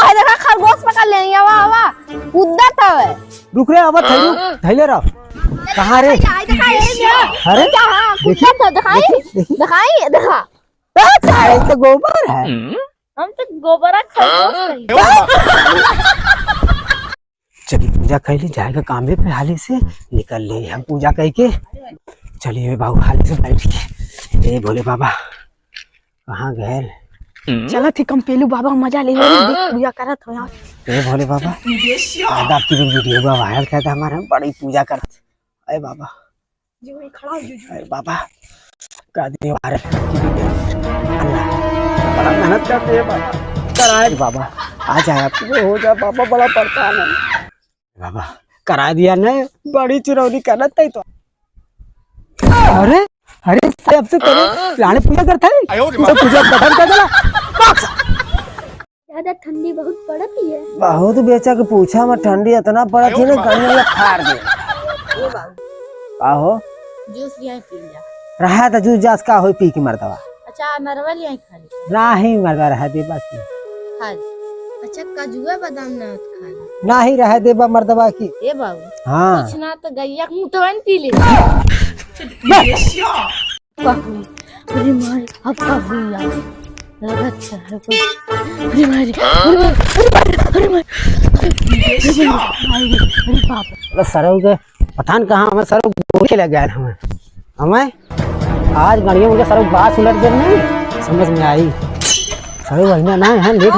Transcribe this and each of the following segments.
है देखा खरगोश पकड़ ले आवा आवा उद्दत है। रुक रे अब थैले रह कहां रे? अरे देखिए तो दिखाई देखा अरे तो गोबर है। हम तो गोबरा खरगोश चलिए पूजा कर ली जाएगा कामे पे हाली से निकल ले हम पूजा करके। चलिए बाबू हाली से बैठ के ए भोले बाबा कहाँ गए? चलो ठीक हम पेलू बाबा मजा ले पूजा करत हो यार। ए भोले बाबा दादा की वीडियो का वायरल करता हमारे बड़ी पूजा करते। अरे बाबा जो खड़ा हो अरे बाबा कर दिए वायरल अल्लाह बड़ा मेहनत करते हैं बाबा कराए बाबा आ जाए आप हो जाए बाबा बड़ा परेशान है बाबा करा दिया ना बड़ी चिरौनी करत है तो। अरे अरे अब से करो लाने पूजा करता है तो पूजा खत्म कर देला। ज्यादा ठंडी बहुत पड़ती है। बहुत बेचा के पूछा मैं ठंडी इतना पड़त है ना गन्ने में फाड़ दे। ये बाबू आहो जूस लिया पी लिया रहा था जूस जास का होई पी के मरदवा। अच्छा नरवा लिया खा ना ही मरदा रहा दे बस खा अच्छा काजुआ बादाम ना खा ना ही रह दे बा मर्दवा की। ए बाबू हाँ कुछ ना तो गैया मुतवन पी ले। अरे मारे अब का हुई यार लगा अच्छा है कुछ। अरे मारे अरे बाप सरऊ के पठान कहाँ हमें सरऊ बोले लग गया हमें आज गाड़ियों मुझे सरऊ बात उलट गए नहीं समझ में आई। सरऊ वही ना है लेट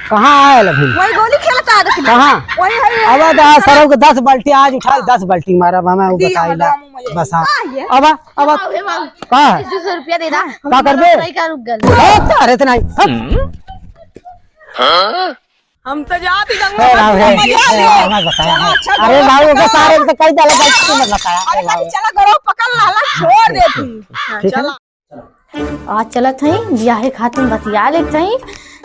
कहाँ आया अभी वही गोली खेलता है कहाँ वही है अब सरऊ के 10 बाल्टी आज उठा 10 बाल्टी मारा हमें वो बताइला बस हाँ अब कहाँ 200 रुपया दे दा का करबे का रुक गल अरे इतना हम तो जाती बताया अरे बाबू के सारे तो कई डाला मत बताया चला गरो पकड़ लाला छोड़ देती चला आज चलत हई बियाहे खातिर बतिया ले थई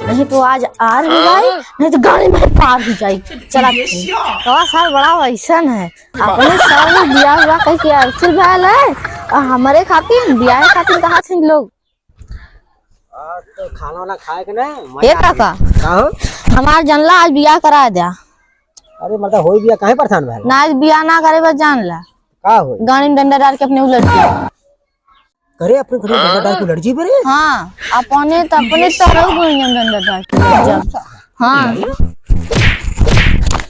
नहीं तो आज आर हो जाई नहीं तो गाड़ी में पार हो जाई। चला तो साल बड़ा वैसन है अपने सब बियाह हुआ कह के अवसर भयल है और हमारे खातिर बियाहे खातिर कहा थे लोग तो खाना वाला खाए के ना ये काका हो हमार जनला आज बियाह करा दिया। अरे मतलब होई बिया काहे परेशान भइल ना आज बियाह ना करे बस जान ला का होई गाड़ी में डंडा डाल के अपने उलट दिया करे अपने घर डंडा डाल के लड़जी बरे। हाँ अपने तरह डंडा डाल के हाँ